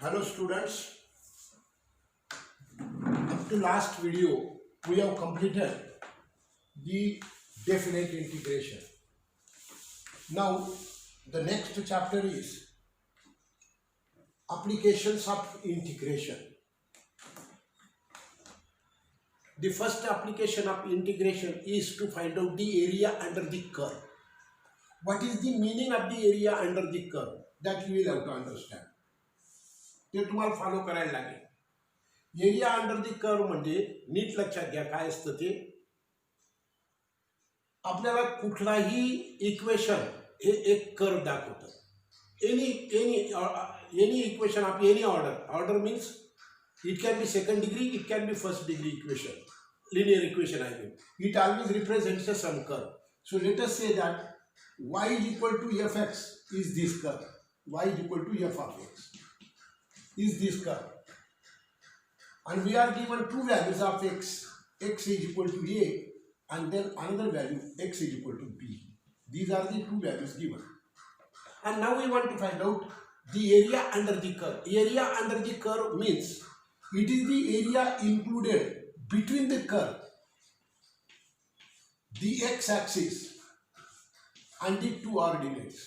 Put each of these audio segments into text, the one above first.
Hello students, up to last video we have completed the definite integration. Now the next chapter is applications of integration. The first application of integration is to find out the area under the curve. What is the meaning of the area under the curve? That you will have to understand. ते तुम्हाला follow करायला लागेल. Area under the curve म्हणजे NEET लक्षात घ्या काय असतं ते. आपल्याला कुठलाही इक्वेशन हे एक कर्व दाखवतं. Any equation of any order means it can be second degree, it can be first degree equation, linear equation I mean. It always represents a some curve. So let us say that y is equal to fx is this curve. Y is equal to f of x is this curve. And we are given two values of x. X is equal to a and then another value x is equal to b. These are the two values given. And now we want to find out the area under the curve. Area under the curve means it is the area included between the curve, the x-axis and the two ordinates.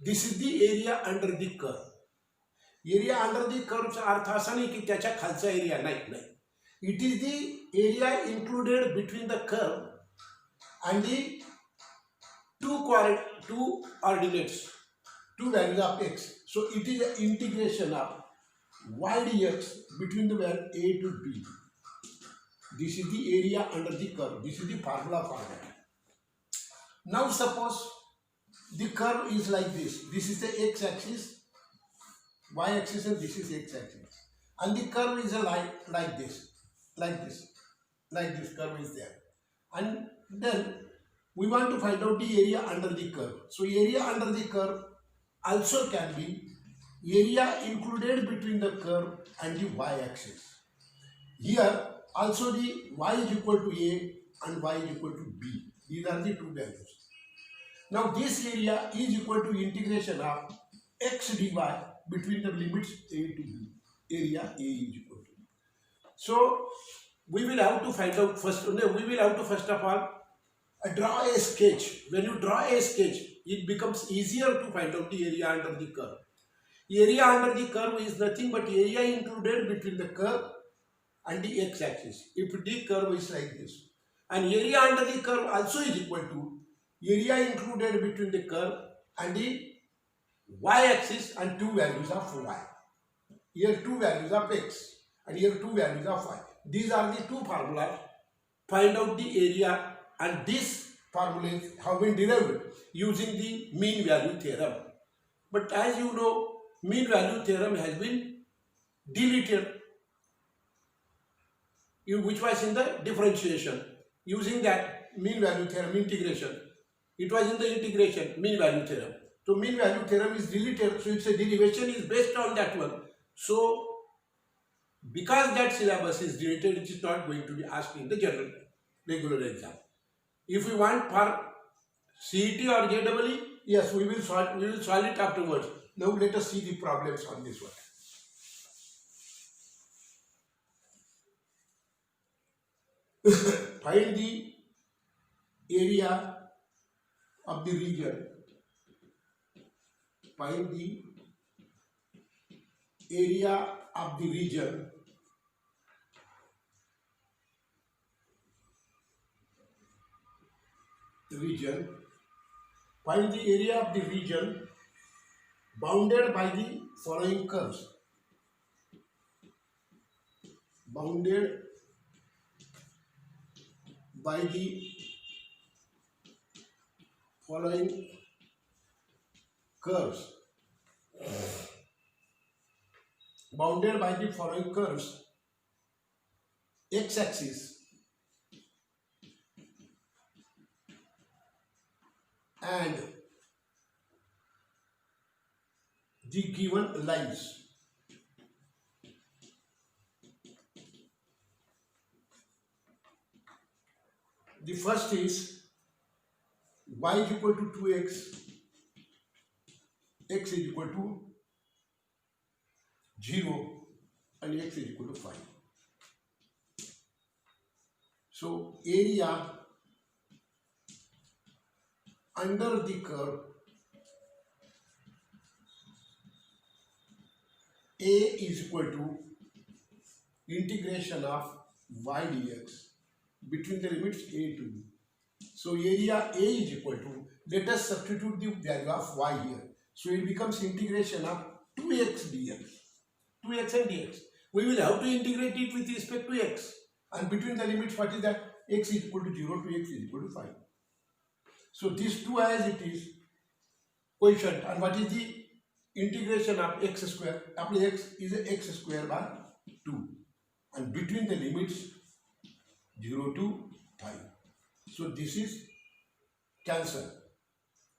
This is the area under the curve. Area under the curve चा अर्थ असा नाही की त्याच्या खालचा area नाही. It is the area included between the curve and the two ordinates, two values of x. So it is an integration of y dx between the value a to b. This is the area under the curve. This is the formula for that. Now suppose the curve is like this. This is the x-axis, y-axis, and this is x-axis. And the curve is a line like this. This curve is there. And then we want to find out the area under the curve. So area under the curve also can be area included between the curve and the y-axis. Here also the y is equal to a and y is equal to b. These are the two values. Now this area is equal to integration of x dy between the limits a to b. Area a is equal to b. So we will have to find out first. We will have to first of all draw a sketch. When you draw a sketch, it becomes easier to find out the area under the curve. Area under the curve is nothing but area included between the curve and the x-axis. If the curve is like this, and area under the curve also is equal to area included between the curve and the y-axis and two values of y. Here two values of x and here two values of y. These are the two formulas. Find out the area, and these formulas have been derived using the mean value theorem. But as you know, mean value theorem has been deleted, which was in the differentiation. Using that mean value theorem integration, it was in the integration mean value theorem. So mean value theorem is deleted, so its a derivation is based on that one. So because that syllabus is deleted, it is not going to be asked in the general regular exam. If we want for CET or JEE, yes, we will solve it afterwards. Now let us see the problems on this one. Find the area of the region. Find the area of the region Find the area of the region bounded by the following curves. Bounded by the following curves. Bounded by the following curves. X-axis and the given lines. The first is y is equal to 2x, x is equal to 0 and x is equal to 5. So area under the curve A is equal to integration of y dx between the limits a to b. So area A is equal to, let us substitute the value of y here. So it becomes integration of 2x dx. 2x and dx. We will have to integrate it with respect to x. And between the limits, what is that? X is equal to 0 to x is equal to 5. So this 2 as it is quotient. And what is the integration of x square? After x is x square by 2. And between the limits 0 to 5. So this is cancel.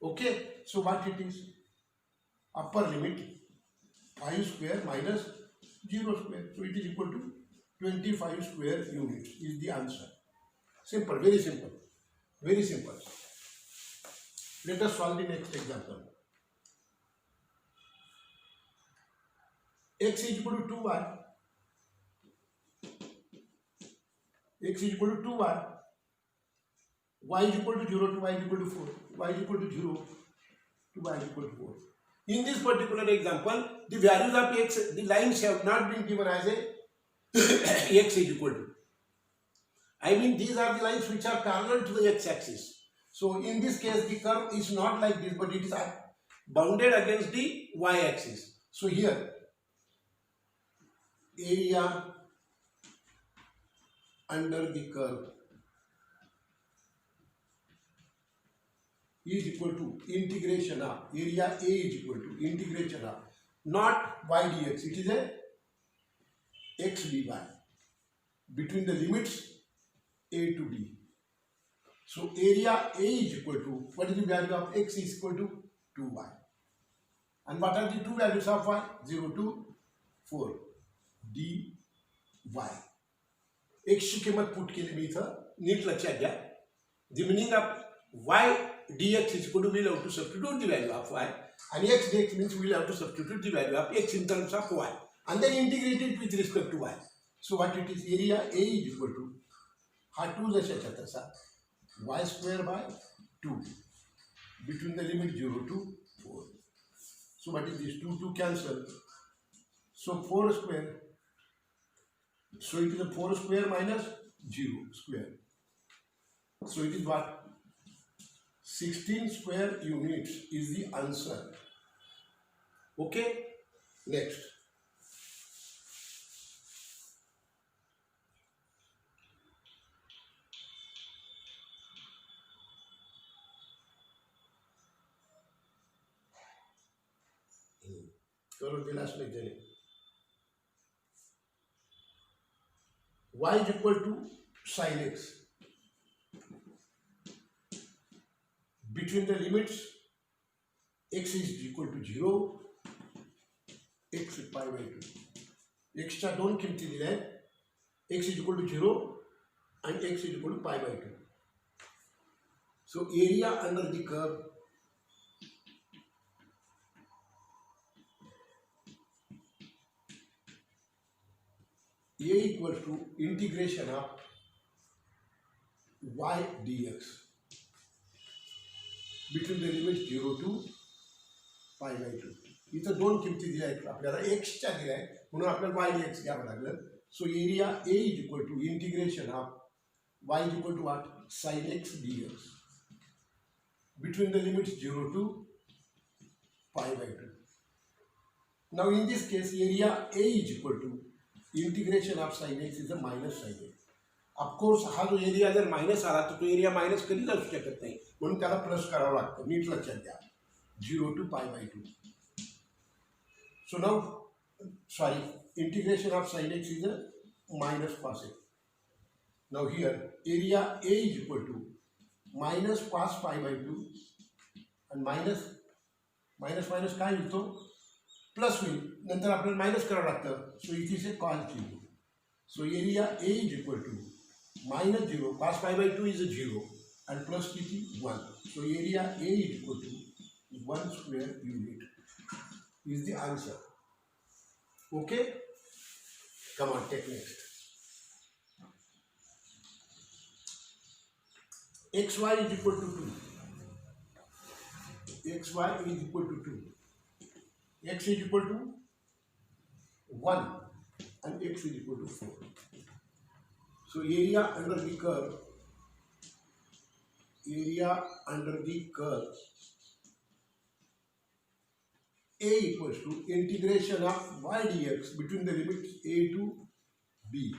Okay. So what it is? Upper limit 5 square minus 0 square. So it is equal to 25 square units is the answer. Simple, very simple. Very simple. Let us solve the next example. X is equal to 2y. X is equal to 2y. Y is equal to 0 to y is equal to 4. Y is equal to 0 to y is equal to 4. In this particular example, the values of x, the lines have not been given as a x is equal to. I mean, these are the lines which are parallel to the x-axis. So in this case, the curve is not like this, but it is bounded against the y-axis. So here, area under the curve is equal to integration of area A is equal to integration of not y dx, it is a x dy between the limits a to b. So area A is equal to, what is the value of x is equal to 2y. And what are the two values of y? 0 to 4 dy. x ची किंमत put केली मी इथं, NEET लक्षात घ्या. The meaning of y dx is equal to, we'll have to substitute the value of y, and x dx means we'll have to substitute the value of x in terms of y and then integrate it with respect to y. So what it is, area A is equal to हा 2 जशाच्या तसा y square by 2 between the limit 0 to 4. So what is this? 2 cancel. So 4 square. So it is a 4 square minus 0 square. So it is what? 16 square units is the answer. Okay? Next. करो दिलास में देने. Y is equal to sin x between the limits x is equal to 0, x pi by 2. x च्या दोन किमती दिल्या आहेत, x is equal to 0 and x is equal to pi by 2. So area under the curve A equals to integration of y dx between the limits 0 to pi by 2. इथं दोन किमती दिल्या आहेत आपल्याला, x च्या दिल्या आहेत म्हणून आपल्याला y dx घ्यावं लागलं. So area A is equal to integration of y is equal to what? Sin x dx between the limits 0 to pi by 2. Now in this case, area A is equal to integration of sin x is a minus sin x. Of course हा जो area जर minus आला तर तो area minus कधीच असू शकत नाही, म्हणून त्याला प्लस करावं लागतं. नीट लक्षात द्या. 0 to pi by 2. So now, sorry, integration of sin x is a minus cos x. Now here, area A is equal to minus cos pi by 2 and minus काय होईल तो प्लस होईल, नंतर आपल्याला मायनस करावं लागतं. सो इथे से cos 0. So area A is equal to minus 0, cos pi by 2 is a 0 and plus किती 1. So area A is equal to 1 square unit is the answer. Okay, come on, take next. Xy is equal to 2. Xy is equal to 2. X is equal to 1 and x is equal to 4. So area under the curve A equals to integration of y dx between the limits a to b.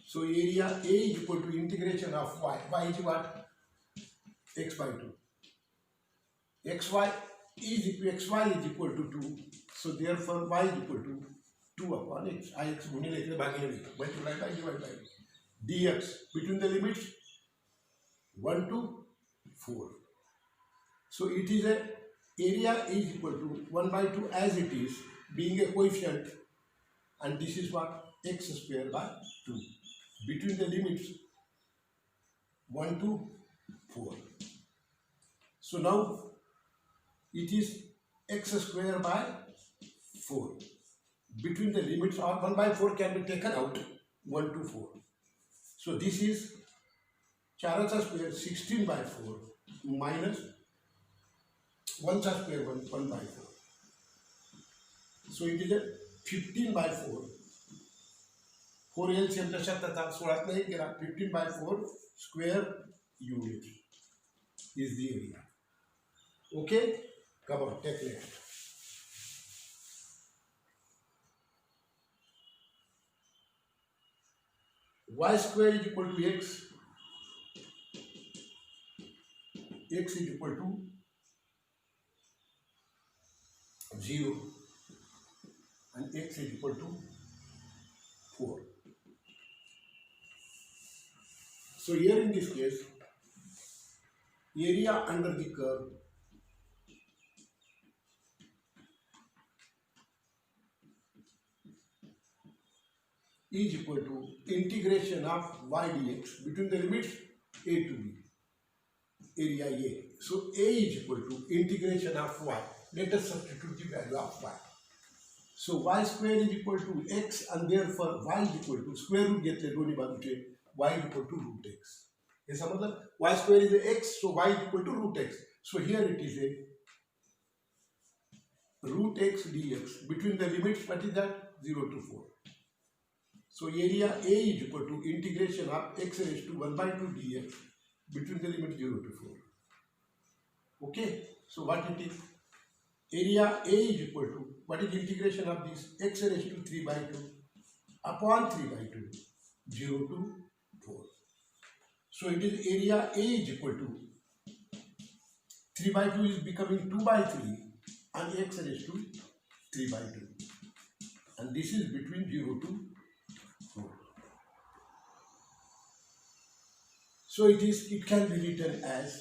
So area A is equal to integration of y. Y is what? X by 2. xy is equal to 2. So therefore y is equal to 2 upon x. Ix गुणिले इकडे भागिले multiply by divide by dx between the limits 1 to 4. So it is a area is equal to 1 by 2 as it is, being a coefficient, and this is what? X square by 2 between the limits 1 to 4. So now it is x square by 4 between the limits, or 1 by 4 can be taken out, 1 to 4. So this is 4 square 16 by 4 minus 1 square 1 by 4. So it is a 15 by 4. 4 LCM लक्षात आता 16 नाही केला, 15 by 4 square unit is the area. Okay, come on, take next. Y square is equal to x. X is equal to 0 and x is equal to 4. So here in this case, area under the curve is equal to integration of y dx between the limits a to b, area A. So A is equal to integration of y. Let us substitute the value of y. So y square is equal to x, and therefore y is equal to square root घेतले दोन्ही बाजूचे, y is equal to root x. हे समजलं? Y square is x, so y is equal to root x. So here it is a root x dx between the limits, what is that? 0 to 4. So area A is equal to integration of x raised to 1 by 2 dx between the limit 0 to 4. Okay, so what it is? Area A is equal to, what is integration of this? X raised to 3 by 2 upon 3 by 2, 0 to 4. So it is area A is equal to 3 by 2 is becoming 2 by 3 and x raised to 3 by 2. And this is between 0 to 4. So it can be written as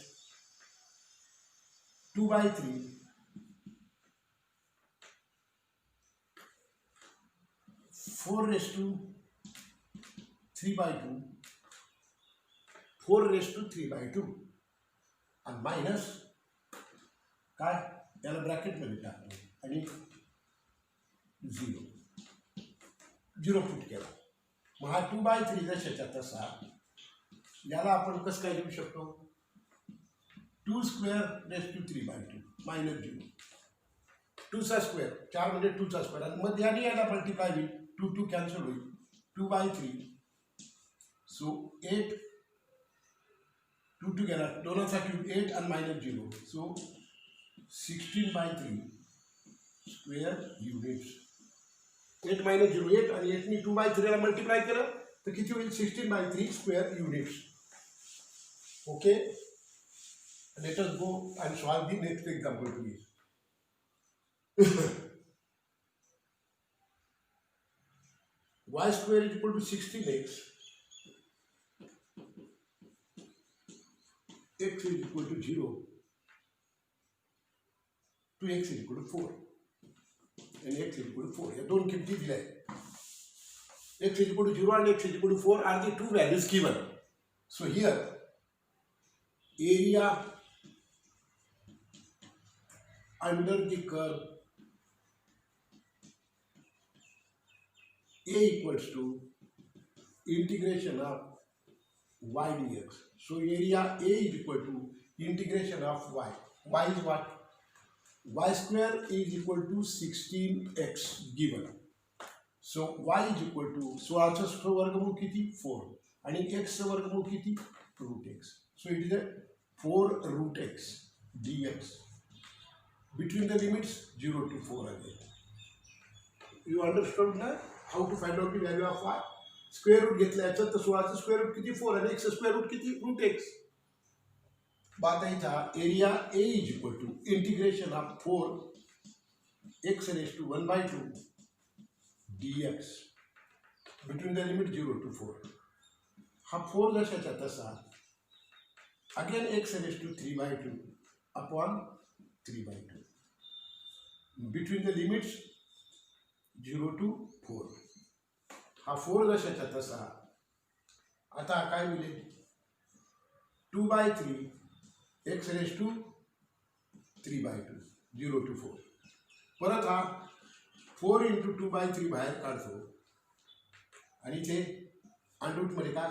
2 by 3 4 raised to 3 by 2 4 raised to 3 by 2 and minus काय याला bracket मध्ये टाकतो आणि 0 put केला. मग हा 2 by 3 जशाच्या तसा याला आपण कसं काय लिहू शकतो? 2 square raised to 3 by 2 minus 0. 2 चा स्क्वेअर 4 म्हणजे 2 चा स्क्वेअर, आणि मध्ये आणि याला मल्टिप्लाय होईल, 2 कॅन्सल होईल, 2 by 3. सो 8 2 together, दोनोंचा cube 8 and minus 0. So 16 by 3 square units. 8 minus 0 8 आणि 8 ने 2 by 3 ला मल्टिप्लाय केलं तर किती होईल? 16 by 3 square units. Okay, let us go and solve the next example please. Y square is equal to 16x. X is equal to 0 to x is equal to 4 and x is equal to 4. या दोन किमती दिल्या आहेत. X is equal to 0 and x is equal to 4 are the two values given. So here area under the curve A equals to integration of y dx. So area A is equal to integration of y. Y is what? Y square is equal to 16x given. So y is equal to 16चं वर्गमूळ किती 4 आणि x चं वर्गमूळ किती root x. So it is a 4 root x dx between the limits 0 to 4 again. You understood ना how to find out the value of y? Square root घेतलं याचं तर 16चं स्क्वेअर रूट किती 4 आणि x स्क्वेअर रूट किती root x. बात आहे area A is equal to integration of 4 x raised to 1 by 2 dx between the limit 0 to 4. हा 4 जशाच्या तसा again x raised to 3 by 2 upon 3 by 2 between the limits 0 to 4. हा 4 जशाच्या तसा आता काय मिळेल 2 by 3 x raised to 3 by 2 0 to 4. परत हा 4 into 2 by 3 बाहेर काढतो आणि इथे अंडरूट मध्ये काय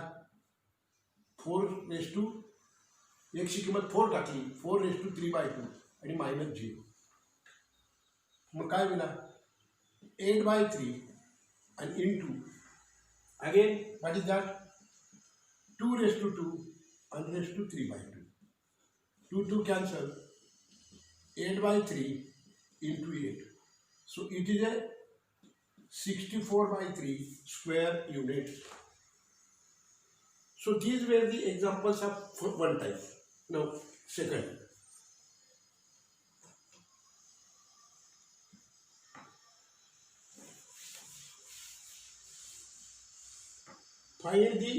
4 raised to x ची किंमत 4 टाकली 4 raised to 3 by 2 आणि मायनस 0. मग काय मिळाला 8 by 3 and into again what is that 2 raised to 2 and raised to 3 by 2. 2 cancel 8 by 3 into 8. So it is a 64 by 3 square units. So these were the examples of one type. Now second. Find the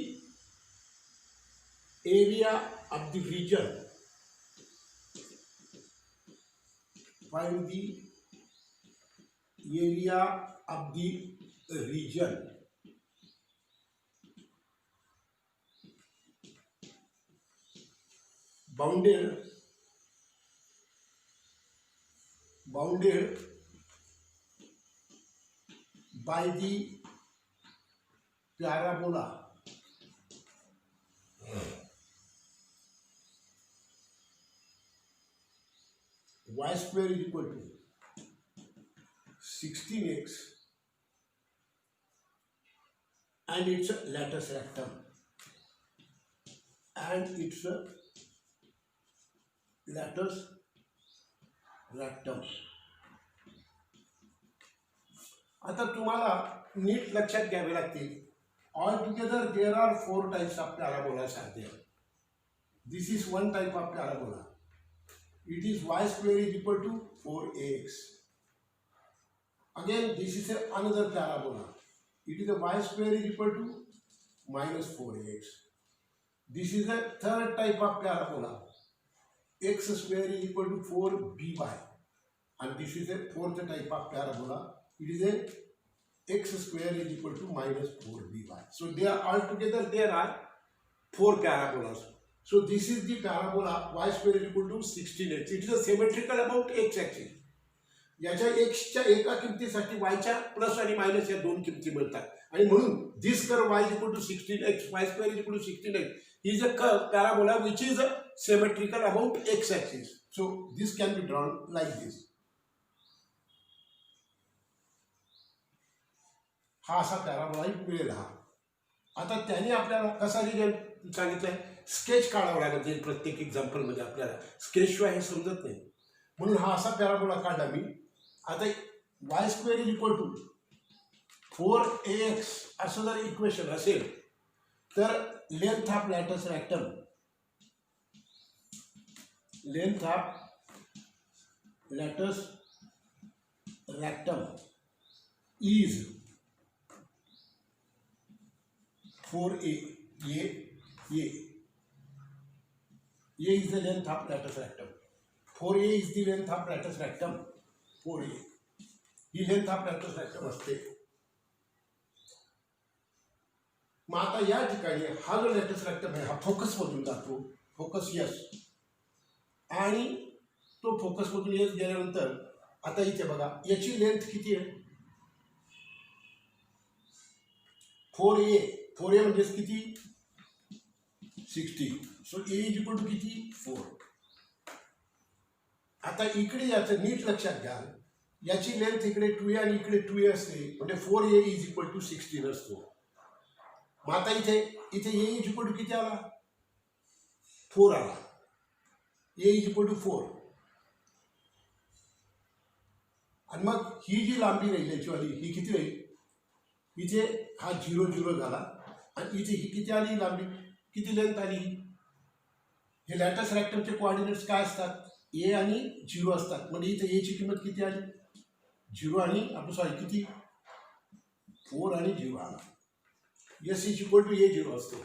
area of the region. Find the area of the region bounded by the parabola y square is equal to 16x and it's a lattice rectum and it's a lattice rectum. आता तुम्हाला NEET लक्षात घ्यावे लागतील. All together there are 4 types of parabolas are there. This is one type of parabola. It is y square is equal to 4ax. Again, this is another parabola. It is a y square is equal to minus 4ax. This is a third type of parabola. X square is equal to 4by. And this is a fourth type of parabola. It is a x square is equal to minus 4by. So they are altogether there are 4 parabolas. So this is the parabola y square is equal to 16x. It is a symmetrical about x axis. याच्या x च्या एका किमतीसाठी y च्या plus आणि minus या दोन किमती मिळतात आणि म्हणून this curve y is equal to 16x, y square is equal to 16x is a curve parabola which is symmetrical about x axis. So this can be drawn like this. हा असा parabola मिळेल. हा आता त्याने आपल्याला कसा result सांगितलाय sketch काढावं लागत जाईल प्रत्येक एक्झाम्पल मध्ये. आपल्याला स्केच शिवाय हे समजत नाही म्हणून हा असा पॅराबोला काढला मी. आता y square is equal to 4ax असं जर इक्वेशन असेल तर length of latus rectum is 4a. A is the length of latus rectum. 4a is the length of latus rectum. 4a he length of latus rectum असते. मग आता या ठिकाणी हा जो latus rectum आहे हा फोकस मधून जातो. फोकस यस आणि तो फोकस मधून यस गेल्यानंतर आता इथे बघा याची लेंथ किती आहे 4a म्हणजेच किती 60. सो a इज इक्वल टू किती 4. आता इकडे याचं नीट लक्षात घ्या, याची लेंथ इकडे 2a आणि इकडे 2a असते, म्हणजे 4a इज इक्वल टू 16 असतो. मग आता इथे a इज इक्वल टू किती आला 4 आला. a is equal to 4. आणि मग ही जी लांबी राहील याचीवाली ही किती राहील, इथे हा 0 0 झाला आणि इथे ही किती आली लांबी, किती लेंथ आली. हे लॅटस रॅक्टमचे कोऑर्डिनेट्स काय असतात, a आणि 0 असतात. म्हणजे इथे a ची किंमत किती आली 0 आणि आपण सॉरी किती 4 आणि 0 आला. S is equal to a0 असतो.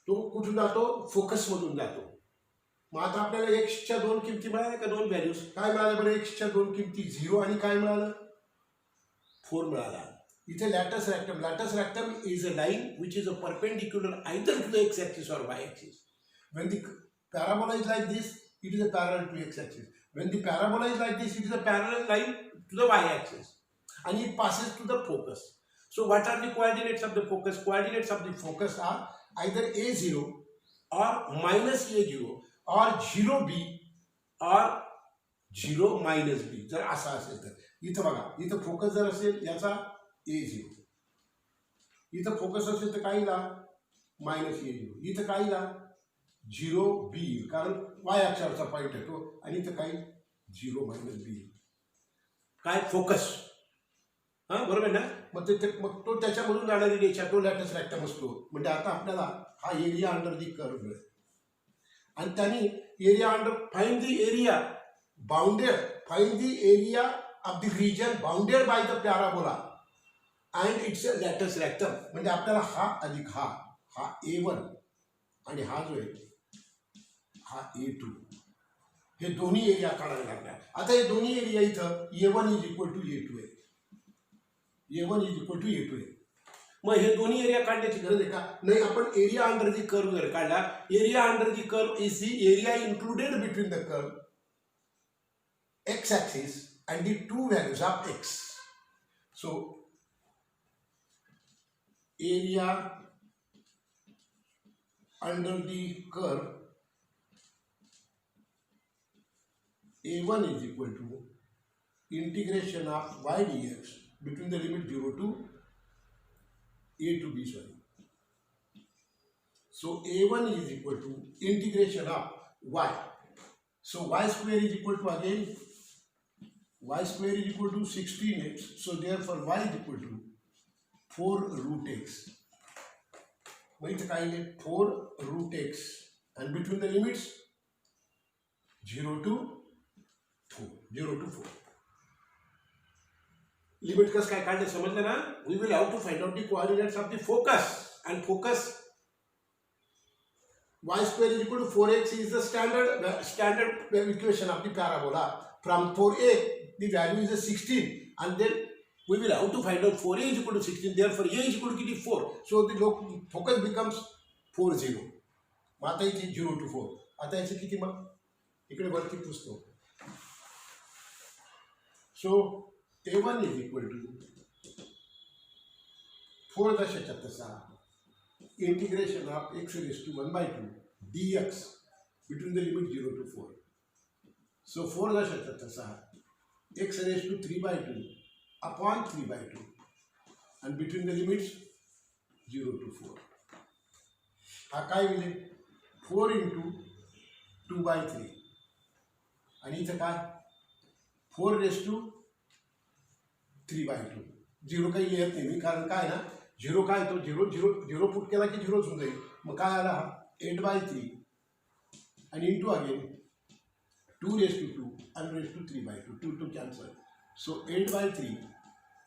तो कुठून जातो, फोकसमधून जातो. मग आता आपल्याला एक्सच्या दोन किमती मिळाल्या का, दोन व्हॅल्यूज काय मिळाल्या बरं, एक्सच्या दोन किमती 0 आणि काय मिळालं 4 मिळाला. इथे latus rectum is a line which is a perpendicular either to the X axis or Y axis. When the parabola is like this, it is a parallel to x axis. When the parabola is like this, it is a parallel line to the y axis and it passes to the focus. So what are the coordinates of the focus? Coordinates of the focus are either a0 or minus a0 or 0b or 0 minus b. जर असा असेल तर इथं बघा, इथं focus जर असेल याचा a0, इथं फोकस असेल तर काहीला मायनस a0, इथं काहीला 0b कारण वाय अक्षराचा पॉईंट आहे तो, आणि इथं काही 0 मायनस b काय फोकस. हा बरोबर आहे ना. मग तो त्याच्यामधून जाणारी रेषा तो लॅटस रॅक्टम असतो. म्हणजे आता आपल्याला हा एरिया अंडर दी कर्व मिळेल आणि त्यांनी area under find the area of the region bounded by the parabola and its a latus rectum. म्हणजे आपल्याला हा अधिक हा a1 आणि हा जो आहे हा a2 हे दोन्ही एरिया काढावे लागणार. आता हे दोन्ही एरिया इथं a1 is equal to a2 आहे, a1 is equal to a2 आहे. मग हे दोन्ही एरिया काढण्याची गरज आहे का, नाही. आपण एरिया अंडर दी कर्व जर काढला, area under the curve is the area included between the curve x axis and the two values of x. So area under the curve a1 is equal to integration of y dx between the limit 0 to a to b, sorry. So a1 is equal to integration of y. So y square is equal to again y square is equal to 16x. So therefore y is equal to 4 root x. Why is it 4 root x and between the limits 0 to 4. Limit कस काय काढले समजलं ना. We will have to find out the coordinates of the focus, and focus y square is equal to 4x is the standard equation of the parabola. From 4a the value is a 16 and then we will have to find out 4a is equal to 16. Therefore a is equal to 4. So the focus becomes 4 0. मग आता इथे 0 to 4. आता याचे किती मग इकडे वरती पुसतो. So a1 is equal to 4.76 integration of x raised to 1 by 2 dx between the limit 0 to 4. So 4.76 x raised to 3 by 2 upon 3 by 2 and between the limits 0 to 4. हा काय मिळेल 4 into 2 by 3 आणि इथं काय 4 raised to 3 by 2. 0 काही लिहित नाही मी, कारण काय ना 0 काय तो 0 पुट केला की 0 होऊन जाईल. मग काय आला हा 8 by 3 आणि into again 2 raised to 2 and raised to 3 by 2 to cancel. So 8 by 3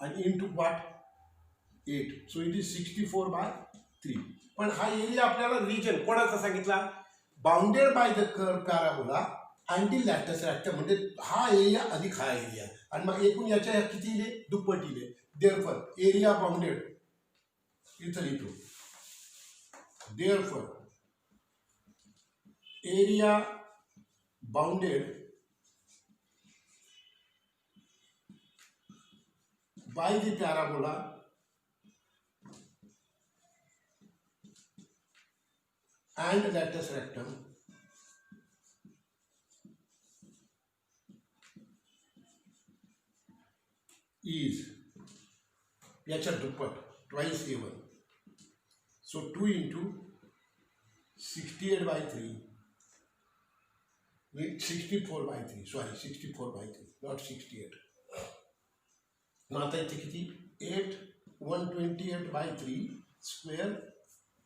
and into what 8. So it is 64 by 3. पण हा एरिया आपल्याला रिजन कोणाचा सांगितला, bounded by the curve parabola and the latus rectum. म्हणजे हा area अधिक हा area आणि मग एकूण याच्या किती इले दुप्पट इले. देअरफॉर एरिया बाउंडेड इथं लिहितो. Therefore area bounded by the parabola and latus rectum is याच्या दुप्पट twice A1. So 2 into 68/3 with 64/3, sorry 64/3, not 68. मग आता इथे किती 8 128/3 स्क्वेअर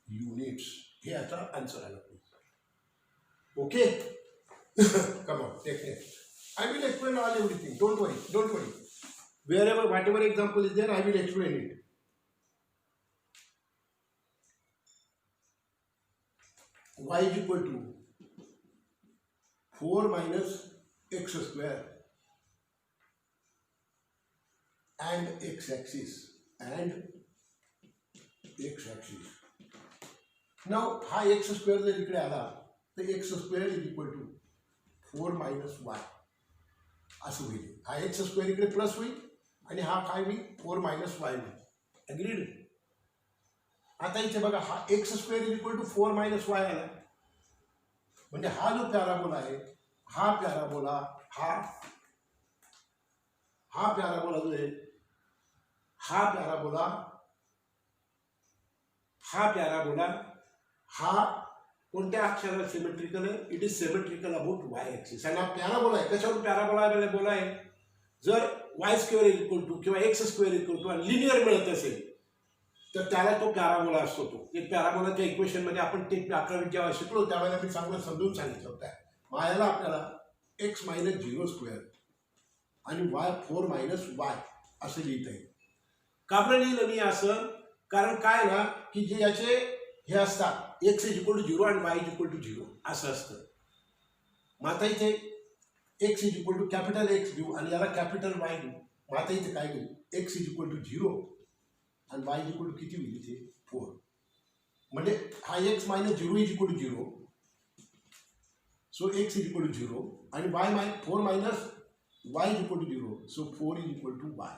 युनिट्स हे आता आन्सर आलं पाहिजे. Okay. Come on, take next. I will explain all everything. Don't worry. Wherever, whatever example is there, I will explain it. Y is equal to 4 minus x square and x axis. Now हा x square जर इकडे आला तर x square is equal to 4 minus y असं होईल. हा x square इकडे plus होईल आणि हा काय होईल 4 minus y होईल. अग्रीड. आता इथे बघा हा x square is equal to 4 minus y आला म्हणजे हा जो पॅराबोला आहे हा पॅराबोला जो आहे हा पॅराबोला कोणत्या अक्षराला सिमेट्रिकल आहे. It is symmetrical about Y axis. आणि हा पॅराबोला आहे. कशावर पॅराबोला बोला आहे. जर Y square is equal to किंवा X square is equal to आणि लिनियर मिळत असेल तर त्याला तो पॅराबोला असतो. तो एक पॅराबोलाच्या इक्वेशन मध्ये आपण ते 11वी जेव्हा शिकलो त्यावेळेला मी चांगलं समजून सांगितलं होतं. मायाला आपल्याला x मायनस 0 स्क्वेअर आणि y 4 मायनस y असं लिहिता येईल. का बरं लिहिलं मी असं. कारण काय ना की जे याचे हे असतात x इज इक्वल टू 0 आणि y इज इक्वल टू 0 असं असतं. मग आता इथे x is equal to capital X घेऊ आणि याला कॅपिटल y घेऊ. मग आता इथे काय घेऊ x इज इक्वल टू 0 आणि y इज इक्वल टू किती होईल इथे 4. म्हणजे हा x minus 0 is equal to 0. So x is equal to 0 आणि y 4 minus y is equal to 0. So 4 is equal to y.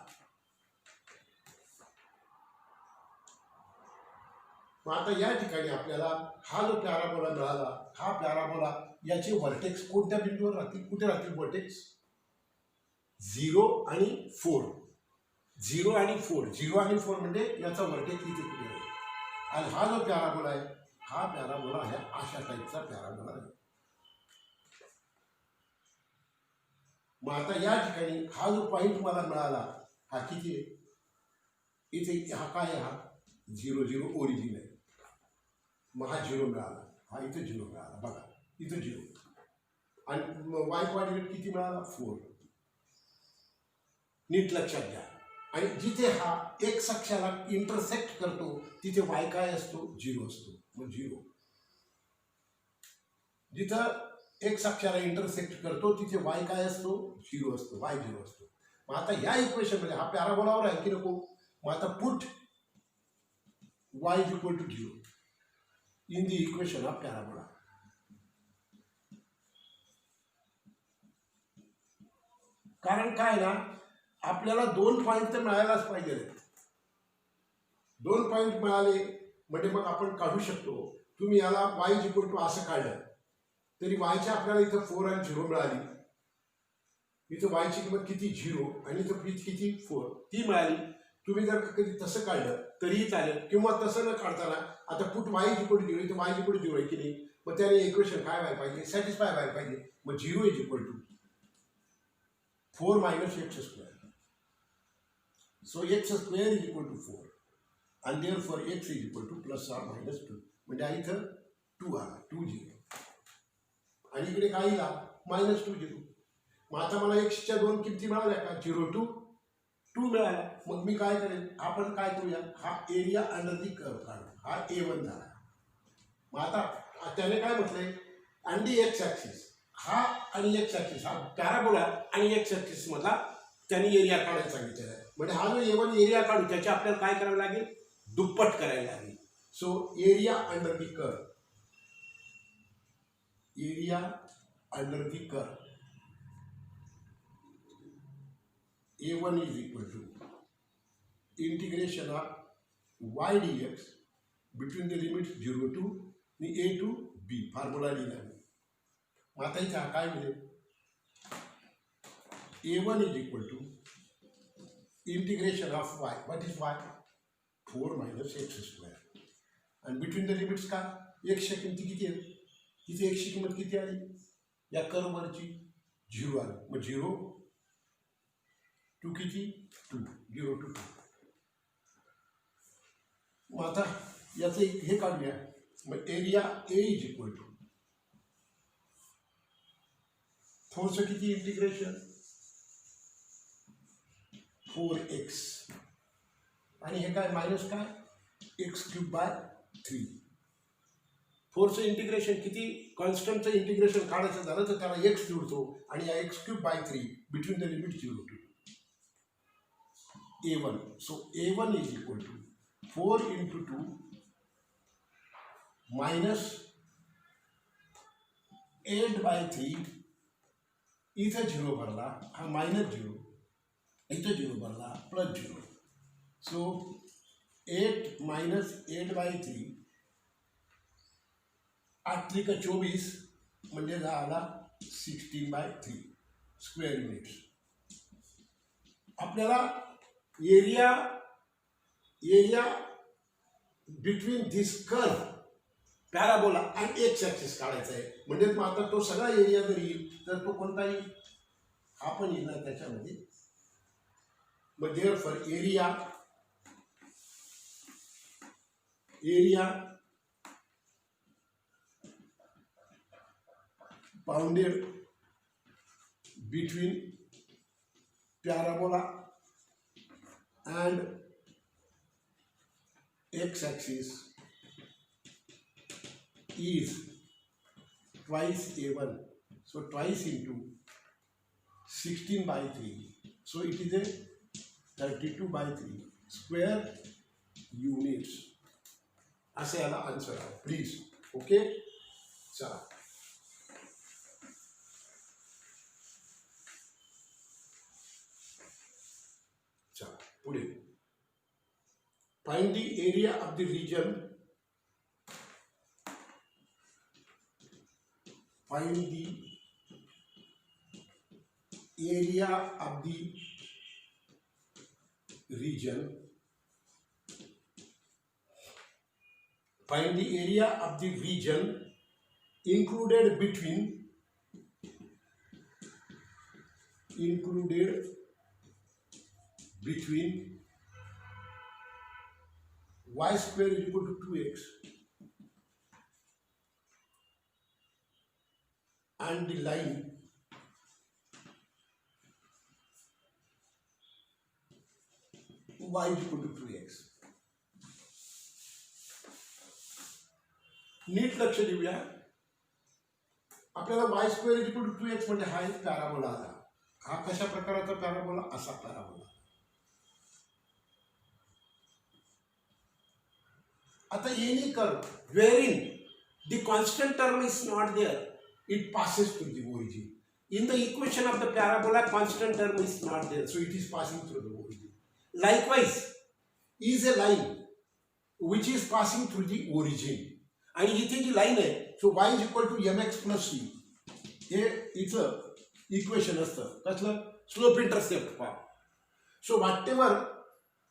मग आता या ठिकाणी आपल्याला हा जो पॅराबोला मिळाला हा पॅराबोला याचे व्हर्टेक्स कोणत्या बिंदूवर राहतील. कुठे राहतील व्हर्टेक्स 0 आणि 4. 0 आणि 4 म्हणजे याचा व्हर्टेक्स इथे कुठे आहे. आणि हा जो पॅराबोला आहे हा पॅराबोला आहे अशा टाईपचा पॅराबोला आहे. मग आता या ठिकाणी हा जो पॉईंट मला मिळाला हा किती आहे. इथे हा काय आहे हा 0 0 ओरिजिन आहे. मग हा 0 मिळाला. हा इथे 0 मिळाला. बघा इथे 0 आणि वाय कोऑर्डिनेट किती मिळाला 4. नीट लक्षात घ्या. आणि जिथे हा एक्स अक्षाला इंटरसेक्ट करतो तिथे वाय काय असतो 0 असतो. मग 0 जिथं एक्स अक्षाला इंटरसेक्ट करतो तिथे वाय काय असतो 0 असतो. वाय 0 असतो. मग आता या इक्वेशन मध्ये हा पॅराबोलावर आहे की नको. मग आता put Y is equal to 0 in the equation of parabola. कारण काय ना आपल्याला 2 पॉईंट तर मिळायलाच पाहिजे. 2 पॉईंट मिळाले म्हणजे मग आपण काढू शकतो. तुम्ही याला y इज इक्वल टू असं काढलं तरी वायच्या आपल्याला इथं 4 आणि 0 मिळाली. इथं वायची किंमत किती 0 आणि इथं किती 4 ती मिळाली. तुम्ही जर कधी तसं काढलं तरीही चालेल किंवा तसं न काढताना आता put y is equal to 0 इथं y इज इक्वल टू 0 आहे की नाही. मग त्याने इक्वेशन काय व्हायला पाहिजे सॅटिस्फाय व्हायला पाहिजे. मग 0 is equal to 4 minus x square. So x square is equal to 4 आणि therefore x is equal to plus or minus 2 म्हणजे इथं 2 आला 2 0 आणि इकडे काय येईल मायनस 2 0. मग आता मला एक्सच्या 2 किमती मिळाल्या का 0 टू 2 मिळाला. मग मी काय करेन आपण काय करूया हा एरिया अंडर दी कर्व काढू. हा A1 झाला. मग आता त्याने काय म्हटलंय अंडी एक्स ॲक्सिस हा आणि एक्स ॲक्सिस हा पॅराबोला आणि एक्स ॲक्सिस मधला त्यांनी एरिया काढायला सांगितलेला आहे. म्हणजे हा जो A1 एरिया काढू त्याची आपल्याला काय करावं लागेल दुप्पट करायला लागेल. So area under the curve A1 is equal to integration of y dx between the limits 0 to आणि A to B फॉर्म्युला लिहिला मी. मग आता इथे काय मिळेल, A1 is equal to integration of y. What is y? 4 minus X square. आणि between the limits का एक्सच्या किमती किती आहेत, तिथे एक्सची किंमत किती आली या कर्ववरची 0 आली. मग 0 टू किती 2, 0 to 2. मग आता याचं हे काढूया. मग area A is equal to 4चं किती इंटिग्रेशन 4x आणि हे काय मायनस काय x³/3. 4चं इंटिग्रेशन किती, कॉन्स्टंटचं इंटिग्रेशन काढायचं झालं तर त्याला x जोडतो आणि या x³/3 between the limit 0 to A1. So A1 is equal to 4 into 2 minus 8/3. इथं 0 भरला, हा -0, इथं 0 भरला +0. सो 8 minus 8/3, 8 3 का 24 म्हणजे झाला 16/3 स्क्वेअर युनिट्स. आपल्याला area between this curve parabola and x axis काढायचा आहे. म्हणजे मग आता तो सगळा एरिया जर येईल तर तो कोणता येईल, हा पण येईल ना त्याच्यामध्ये. मग therefore area bounded between parabola and x-axis is twice A1. So twice into 16/3. So it is a 32/3 square units. असे याला आन्सर आहे. Please okay. चला पुढे. Find the area of the region. Find the area of the region. Find the area of the region included between y square is equal to 2x and the line y is equal to 2x. नीट लक्ष देऊया. आपल्याला y square is equal to 2x म्हणजे हा एक parabola आला. हा कशा प्रकारचा पॅराबोला, असा पॅराबोला. आता any curve wherein the constant term is not there, it passes through the origin. In the equation of the parabola, constant term is not there, so it is passing through the origin. Likewise, is a line which is passing through the origin. आणि इथे जी line आहे, so y is equal to mx plus c. हे इथं equation असतं कसलं, slope intercept form. So whatever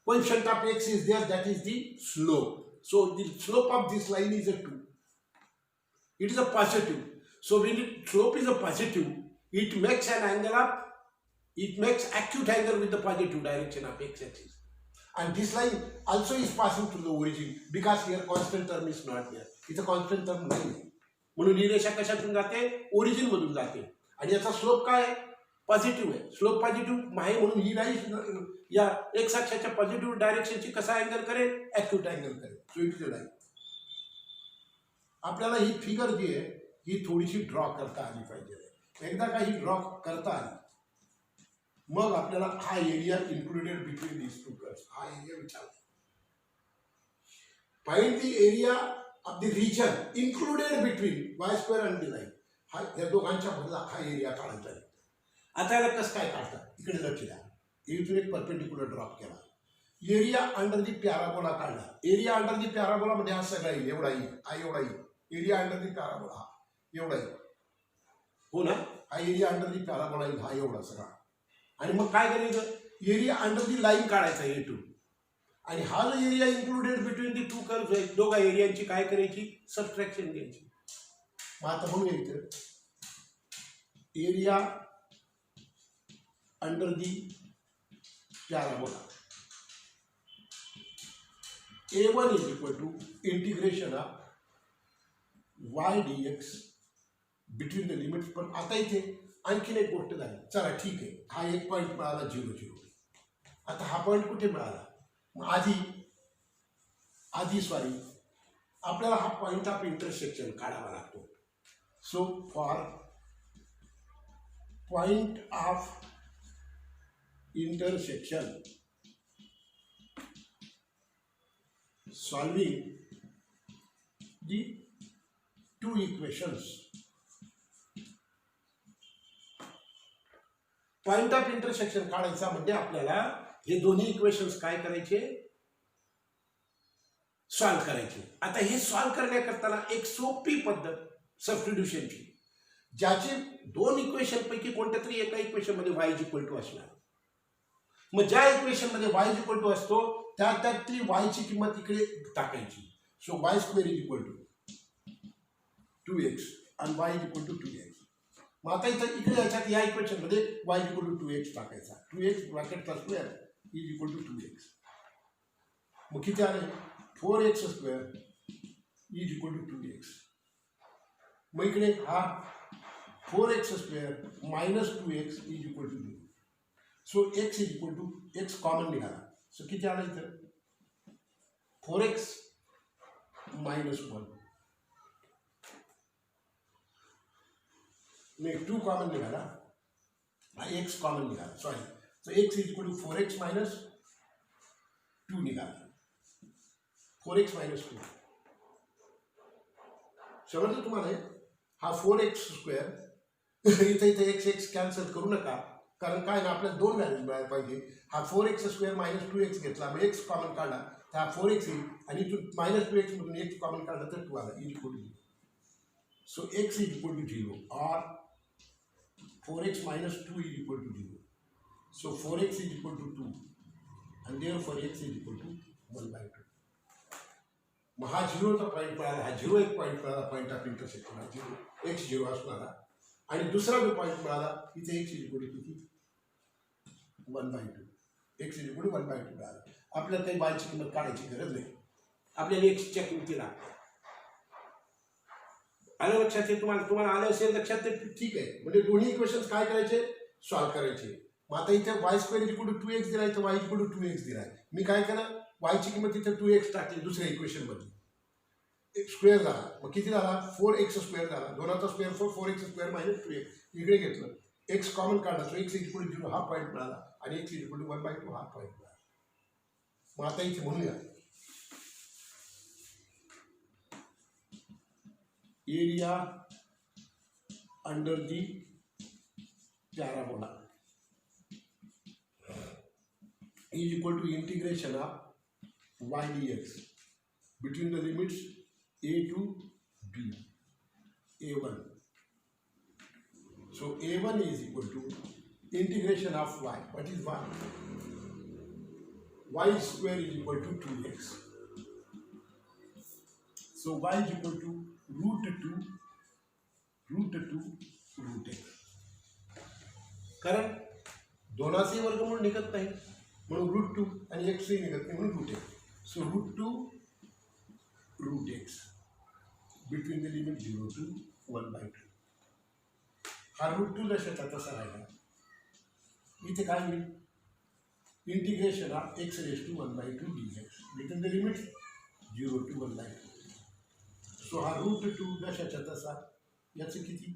coefficient of x is there, that is the slope. So the slope of this line is a 2. It is a positive. So when the slope is a positive, it makes acute angle with the positive direction of x-axis. And this line also is passing through the origin because here constant term is not there. It's a constant term नाही. म्हणून ही रेषा कशातून जाते, origin मधून जाते. आणि याचा slope काय आहे, पॉझिटिव्ह आहे. स्लोप पॉझिटिव्ह आहे म्हणून ही लाईन या एक्स अक्षाच्या पॉझिटिव्ह डायरेक्शनची कसा अँगल करेल, ॲक्यूट अँगल करेल. सो इट इज लाईन. आपल्याला ही फिगर जी आहे ही थोडीशी ड्रॉ करता आली पाहिजे. एकदा का ही ड्रॉ करता आली मग आपल्याला हा area included between this two curves, हा एरिया विचारतो. Find the area of the region included between y square and the line. हा या दोघांच्या मधला हा एरिया काढायचा आहे. आता याला कसं काय काढतात, इकडे लक्ष द्या. इथून एक परपेंडिक्युलर ड्रॉप केला, एरिया अंडर दी पॅराबोला काढला. एरिया अंडर दी पॅराबोला म्हणजे हा सगळा येईल, एवढा येईल, हा एवढा येईल. एरिया अंडर दी पॅराबोला हा एवढा आहे, हो ना, हा एरिया अंडर दी पॅराबोला आहे हा एवढा सगळा. आणि मग काय करायचं, एरिया अंडर दी लाईन काढायचा A2, आणि हा जो area included between the to curves आहेत दोघा एरियांची काय करायची, सबट्रॅक्शन घ्यायची. मग आता म्हणूया इथं area under the parabola A1 is equal to integration of y dx between the limits. पण आता इथे आणखीन एक गोष्ट झाली, चला ठीक आहे, हा एक पॉईंट मिळाला 0 0. आता हा पॉईंट कुठे मिळाला, आधी सॉरी आपल्याला हा पॉईंट ऑफ इंटरसेक्शन काढावा लागतो. So for point of intersection solving the two equations, point of intersection काढायचा म्हणजे आपल्याला हे दोन्ही इक्वेशन्स काय करायचे, सॉल्व करायचे. आता हे सॉल्व करण्याकरता एक सोपी पद्धत सबस्टिट्यूशनची, ज्याचे दोन इक्वेशन पैकी कोणत्या तरी एका इक्वेशन मध्ये y इज इक्वल टू असणार. मग ज्या इक्वेशन मध्ये y इज इक्वल टू असतो त्यातली y ची किंमत इकडे टाकायची. So y square is equal to 2x आणि y is equal to 2x. मग आता इथं इकडे याच्यात या इक्वेशन मध्ये y is equal to 2x टाकायचा. 2x ब्रॅकेटचा square is equal to 2x. मग किती आले, 4x square is equal to 2x. मग इकडे हा 4x square minus 2x is equal to 2. So x is equal to x common निघाला. So किती आलं इथं, 4x मायनस 1. नाही 2 कॉमन निघाला, हा x कॉमन निघाला, sorry. So x is equal to 4x minus 2 निघाला, 4x मायनस 2. समजलं तुम्हाला, हा 4x स्क्वेअर इथे इथे x कॅन्सल करू नका, कारण काय ना आपल्याला दोन व्हॅल्यूज मिळायला पाहिजे. हा 4x स्क्वेअर मायनस 2x घेतला, मग x कॉमन काढला तर हा 4x येईल, आणि इथून मायनस 2x मधून x कॉमन काढला तर 2 आला, is equal to 0. So x is equal to 0 और 4x minus 2 is equal to 0. So 4x is equal to 2 and therefore x is equal to 1 by 2. मग हा 0चा पॉईंट मिळाला, हा 0 एक पॉईंट मिळाला, पॉईंट ऑफ इंटरसेक्शन हा 0 x 0 असणारा. आणि दुसरा जो पॉईंट मिळाला इथे x इज इक्वल टू किती, 1 by 2. x is equal to 1 by 2 मिळाला. आपल्याला काही y ची किंमत काढायची गरज नाही, आपल्याला x च्या किमतीला आलं लक्षात. तुम्हाला आलं असेल लक्षात, ते ठीक आहे. म्हणजे दोन्ही इक्वेशन्स काय करायचे, सॉल्व करायचे. मग आता इथे y square is equal to 2x दिलाय, तर y इक्वल टू 2x दिलाय. मी काय केलं, y ची किंमत इथे 2x टाकली दुसऱ्या इक्वेशन मध्ये, स्क्वेअर झाला. मग किती झाला, 4x स्क्वेअर झाला, दोनाचा square 4x square minus 2x. इकडे घेतलं, x कॉमन काढला, so x is equal to 0 हा पॉईंट मिळाला, आणि x is equal to 1 by 2 हा पॉईंट मिळाला. मग आता इथे म्हणूया area under the parabola is equal to integration of y dx between the limits a to b, a1. So a1 is equal to integration of y. What is y? Y square is equal to 2x. So y is equal to root 2 root x. कारण दोनाचे वर्गमूळ निघत नाही म्हणून root 2 आणि x निघत नाही म्हणून root x. So root 2 root x between the limit 0 to 1 by 2. हा रूट 2 लक्षात तसा राहिला. इथे काय होईल, integration of x raise to 1 by 2 dx between the limit 0 to 1 by 2. So हा रूट 2 लक्षात तसा, याचं किती,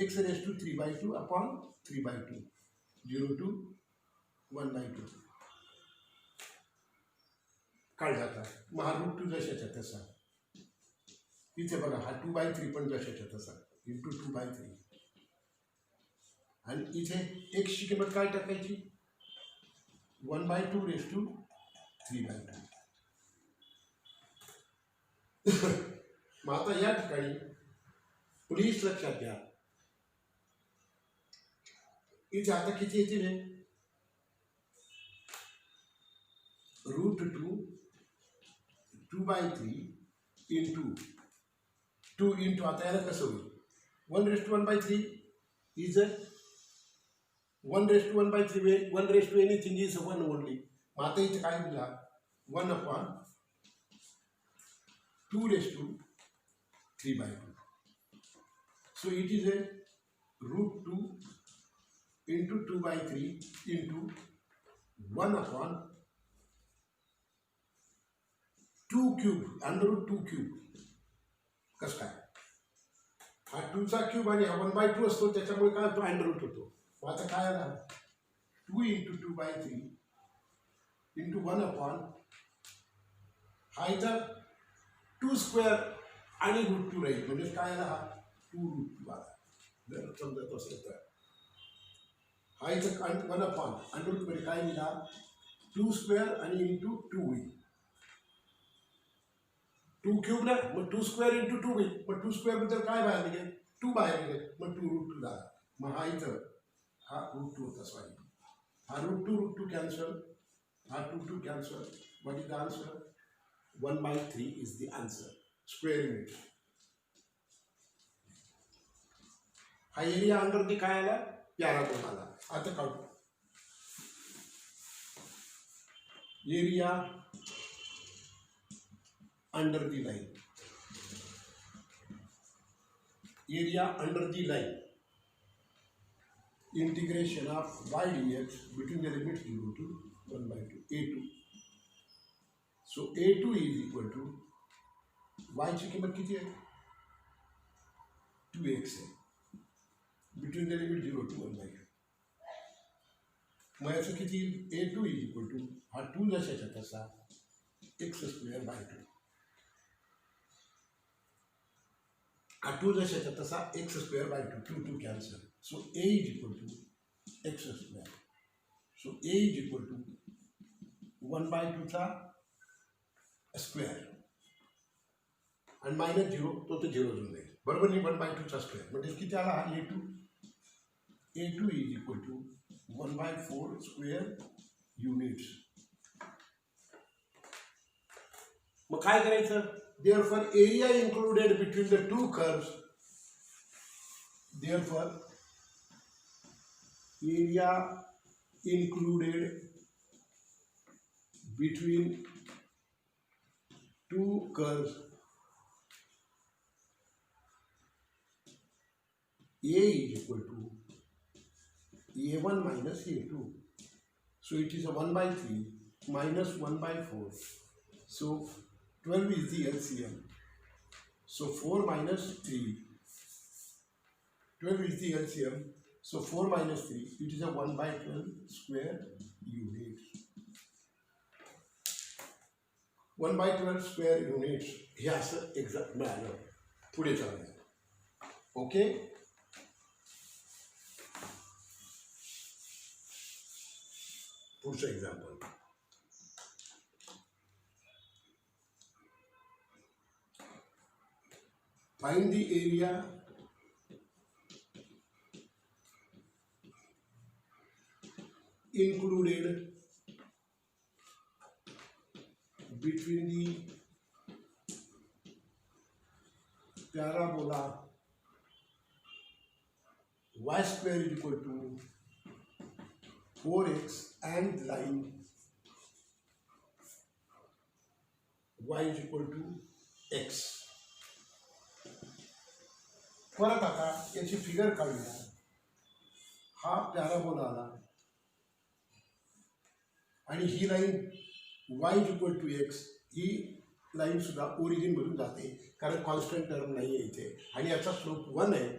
x raise to 3 by 2 upon 3 by 2 0 to 1 by 2 काढ जाता. मग हा रूट 2 जशाच्या तसा, इथे बघा हा 2 by 3 पण जशाच्या तसा इंटू 2 by 3. आणि इथे x ची किंमत काय टाकायची, 1 by 2 रेज टू 3 by 2. मग आता या ठिकाणी प्लीज लक्षात घ्या, इथे आता किती येतील हे √2 2/3 इंटू 2 इंटू, आता याला कसं होईल 1/1/3 इज 1/1/3 1 एनिथिंग इज 1 ओनली. मग आता इथे काय दिला 1/2/3/2. So it is a √2 into 2/3 into 1/2 cube, √2 cube. कसं काय, हा 2चा क्यूब आणि हा 1/2 असतो, त्याच्यामुळे काय तो √, होतो. मग आता काय आला 2 into 2/3 into 1/, हा इथं 2 स्क्वेअर आणि √2 राहील, म्हणजे काय आला हा 2√2 आला. जर समजत असेल तर हा इथं 1/, √2 काय लिहिला 2 स्क्वेअर आणि इंटू 2 होईल. 2 क्यूब ना, मग 2 स्क्वेअर इंटू 2 होईल. मग 2 स्क्वेअर बद्दल काय बाहेर निघेल 2 बाहेर निघेल, मग 2√2 झाला. मग हा इथं हा √2 होता, सॉरी हा √2 कॅन्सल, हा 2 cancel. What is the answer 1/3 is the answer, square unit. हा एरिया अंडर दी काय आला पॅराबोला आला. आता काढू area under the line. Area under the line. Integration of y dx between the limit 0 to 1/2 a2. So a2 is equal to y ची किंमत किती आहे 2x आहे, between the limit 0 to 1/2. मग याचं किती a2 is equal to हा 2 जशाच्या तसा x²/2. हा 2 जशाच्या तसा x²/2, 2 cancel. So a is equal to x². So a is equal to 1/2चा स्क्वेअर आणि -0 तो 0 होऊन जाईल, बरोबर नाही. 1/2चा स्क्वेअर म्हणजे किती आला हा a2 is equal to 1/4 square units. मग काय करायचं, therefore area included between the two curves, therefore area included between two curves A is equal to A1 minus A2. So it is a 1/3 minus 1/4. So 12 is the LCM. So 4 minus 3. 12 is the LCM. So 4 minus 3. It is a 1/12 square units. 1/12 square units. हे असं exact मिळालं. पुढे चालूया. Okay. पुढचं example. Find the area included between the parabola y square is equal to 4x and line y is equal to x. परत आता याची figure काढूया. हा parabola आला आणि ही line y is equal to x, ही लाईन सुद्धा ओरिजिन मधून जाते कारण कॉन्स्टंट टर्म नाही आहे इथे आणि याचा स्लोप 1 आहे,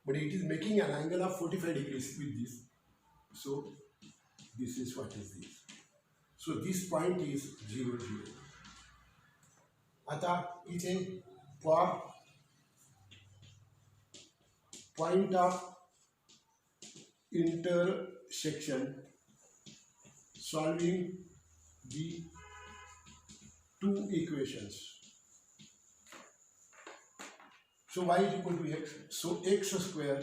म्हणजे it is making on angle of 45 degrees with this. So this is what is this. So this point is 0 0. आता इथे for point of intersection solving the two equations. So y is equal to x. So x square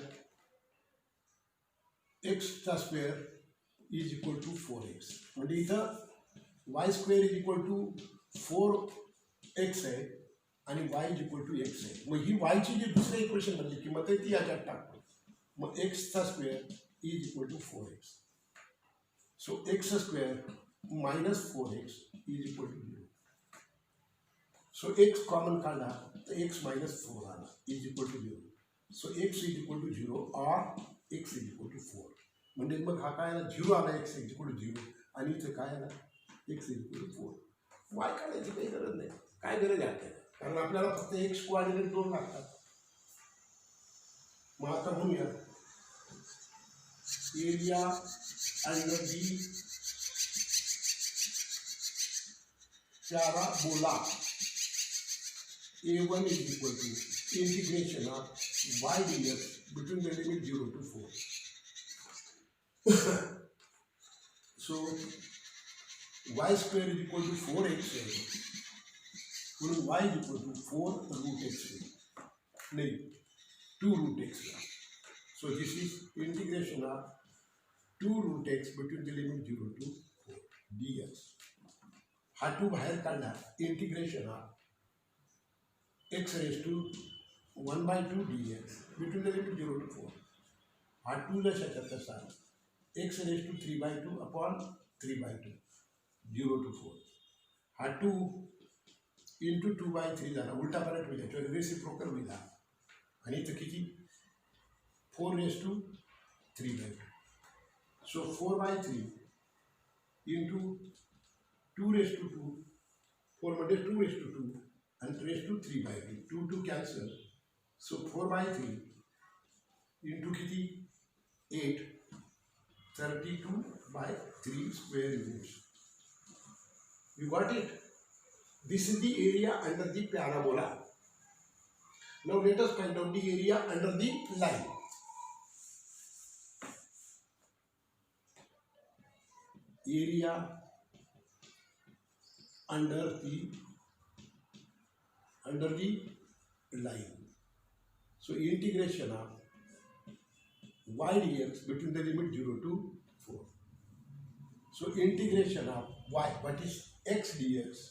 is equal to 4x. म्हणजे इथं y square is equal to 4x आहे आणि y is equal to x आहे. मग ही y ची जी दुसऱ्या equation मधली किंमत आहे ती याच्यात टाकतो. मग x square is equal to 4x. So x square minus 4x is equal to 0. So x common काढला तर x minus 4 आला is equal to 0. So x is equal to 0 or x is equal to 4. म्हणजे मग हा काय आला 0 आला x is equal to 0 आणि इथे काय आला x is equal to 4. y काढायची काही गरज नाही. काय गरज आहे आपल्याला? कारण आपल्याला फक्त x कोऑर्डिनेट 2 लागतात. मग आता म्हणूया area under the parabola A1 is equal to integration of y dx between the limit 0 to 4. So y square is equal to 4x म्हणून y is equal to 4 root x नहीं 2 root x. So this is integration of 2 root x between the limit 0 to 4 dx. हा 2 बाहेर काढला integration of x raised to 1/2 dx between the limit 0 to 4. हा 2 लक्षात तसा x raised to 3/2 upon 3/2 0 to 4. हा 2 into 2/3 झाला उलटा परत होईल याच्यावर रेसिप्रोकल होईल आणि इथं किती 4 raised to 3/2. So 4/3 into 2 raised to 2 4 मध्ये 2 raised to 2 and raised to 3/2 2 cancel. So 4/3 into किती 8 32/3 square units. You got it? This is the area under the parabola. Now let us find out the area under the line. Area under the line. So integration of y dx between the limit 0 to 4. So integration of y, what is x dx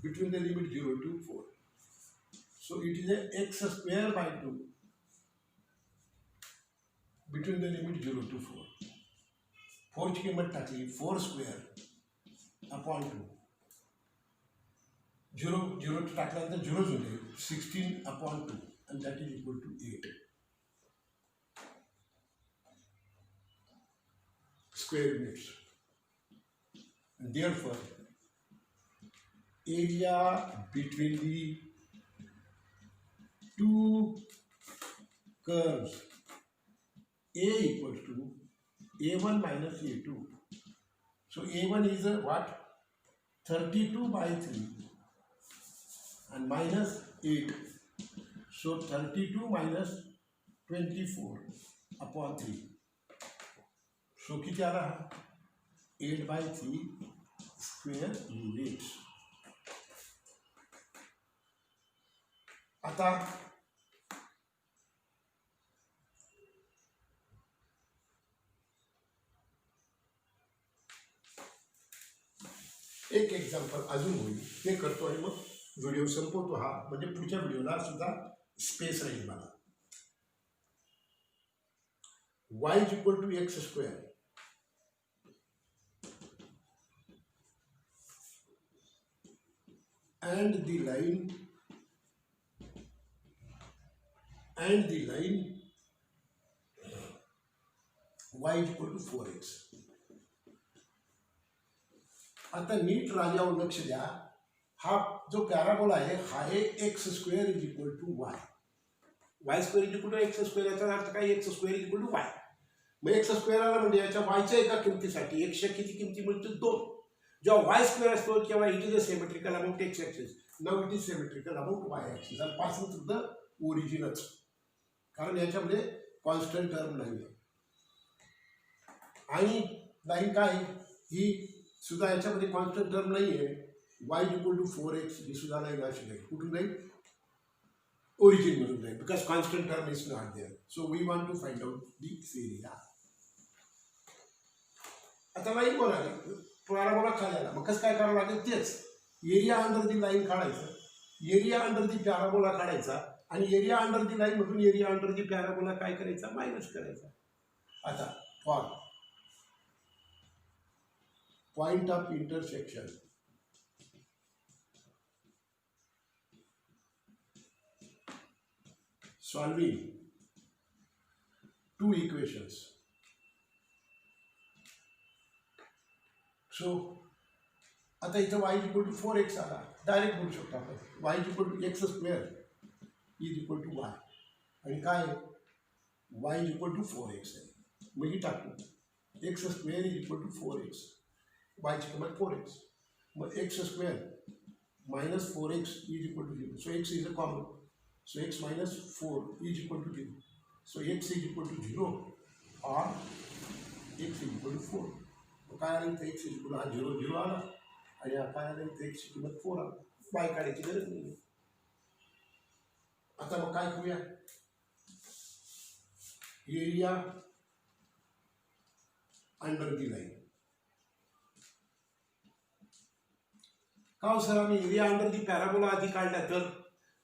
between the limit 0 to 4. So it is a x square by 2 between the limit 0 to 4. 4 ची किंमत टाकली 4 square upon 2. 0 टाकल्यानंतर 0 होते 16 upon 2 and that is equal to 8 square units. And therefore area between the two curves A equals to A1 minus A2. So A1 is a what? 32/3 and minus 8. So 32 minus 24 upon 3. So किती आ रहा 8/3 square units. आता एक example अजून होईल ते करतो आणि मग video संपवतो हा म्हणजे पुढच्या व्हिडिओला सुद्धा स्पेस राहील मला. y is equal to x square and the line y is equal to 4x. आता नीट राजावर लक्ष द्या. हा जो पॅराबोला आहे हा आहे x square is equal to y. Y square is equal to x square याचा अर्थ काय x square is equal to y. मग एक्स स्क्वेअर आला म्हणजे याच्या वायच्या एका किमतीसाठी एक्सच्या किती किमती मिळते 2. जेव्हा वाय स्क्वेअर असतो तेव्हा it is a symmetrical about x axis. Now it is symmetrical about Y axis आणि पासून सुद्धा ओरिजिनच कारण याच्यामध्ये कॉन्स्टंट टर्म नाही आहे आणि लाईन काय ही सुद्धा याच्यामध्ये कॉन्स्टंट टर्म नाही आहे. y इक्वल टू 4x ही सुद्धा लाईन अशी नाही कुठून जाईल origin मधून जाईल because constant term is not there. So we want to find out the area. आता लाईन वर आली, पॅराबोला खाली आला, मग कसं काय करावं लागेल तेच एरिया अंडर दी लाईन काढायचं, एरिया अंडर दी पॅराबोला काढायचा आणि एरिया अंडर दी लाईन मधून एरिया अंडर दी पॅराबोला काय करायचा मायनस करायचा. आता for point of intersection solving two equations. So आता इथं y इक्वल टू 4x आला, डायरेक्ट बोलू शकतो आपण y equal to x square is equal to y आणि काय y इक्वल टू 4x आहे. मग ही टाकू x square is equal to 4x, y ची किंमत 4x, मग x square minus 4x is equal to 0. So x is a common. So x minus 4 is equal to 0. So x is equal to 0 or x is equal to 4. तो काय आलं इथं x is equal to 0 0 आला आणि काय आलं इथं x ची किंमत 4 आला. y काढायची गरज नाही. आता मग काय करूया, एरिया अंडर दी लाईन. का हो सर आम्ही एरिया अंडर दी पॅराबोला आधी काढला तर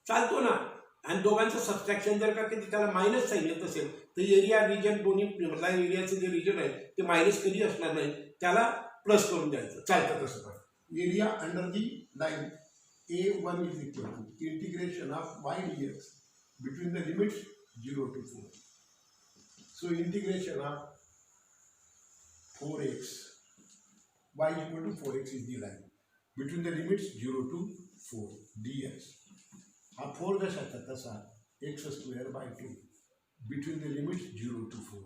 चालतो ना, आणि दोघांचं सबस्ट्रॅक्शन जर का कधी त्याला मायनस साईन येत असेल तर एरिया रिजन दोन्ही लाईन एरियाचं जे रिजन आहे ते मायनस कधी असणार नाही, त्याला प्लस करून द्यायचं, चालतं तसं पण. Area under the line A1 is equal to integration of y dx between the limits 0 to 4. So integration of 4x y equal to 4x is the line between the limits 0 to 4 dx. हा 4 कशाचा तसा X square by 2 between the limits 0 to 4.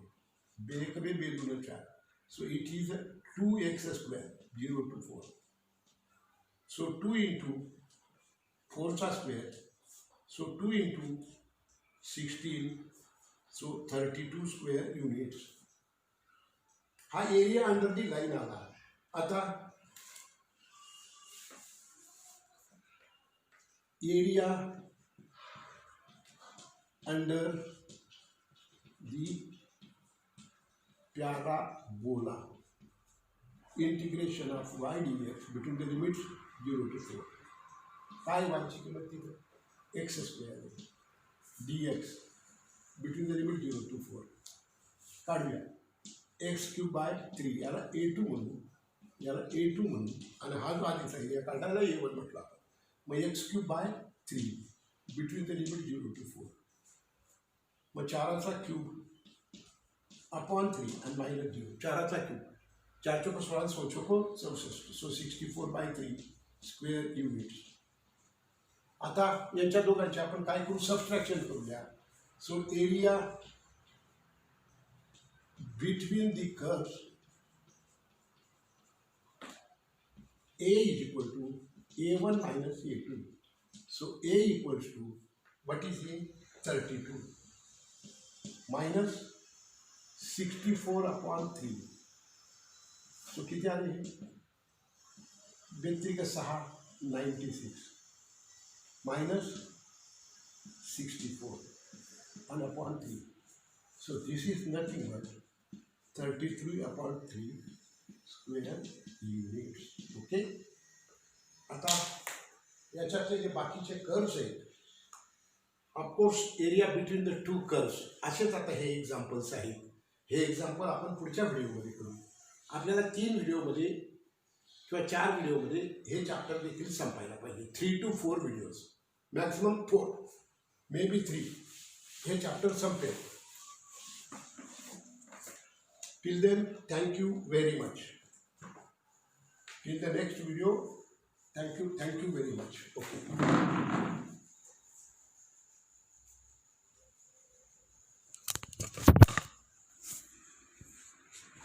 बेक बे बेदून 4. So it is 2x square 0 to 4. So 2 into 4 चा square, सो 2 into 16, सो 32 square units. हा area under the line आला. आता area under the parabola integration of y dx between the limits 0 to 4. काय वायची किंमत तिथं x square dx between the limit 0 to 4 काढूया. X cube by 3 याला A2 म्हणू, याला A2 म्हणू आणि हा जो आधीचा एरिया काढायला A1 म्हटलं आपण. मग X cube by 3 between the limit 0 to 4. मग 4चा क्यूब अपॉन 3 आणि मायनस 0. 4चा क्यूब 4 चौको 16 16 चौको 64. So 64 by 3 square units. आता यांच्या दोघांचे आपण काय करू, सबस्ट्रॅक्शन करूया. So area between the curves A is equal to A1 minus A2. So A equals to what is A? 32 minus 64 upon 3. So किती आले हे 32 6 96 minus 64 and upon 3. So this is nothing but 33 upon 3 square units. Okay. आता याच्यातले जे बाकीचे curves आहेत, of course area between the two curves असेच आता हे examples आहेत. हे example आपण पुढच्या व्हिडिओमध्ये करू. आपल्याला 3 व्हिडिओमध्ये किंवा 4 व्हिडिओमध्ये हे चॅप्टर देखील संपायला पाहिजे. 3 to 4 videos, maximum 4, may be 3 हे चॅप्टर संपेल. Till then thank you very much. In the next video, thank you very much. Okay.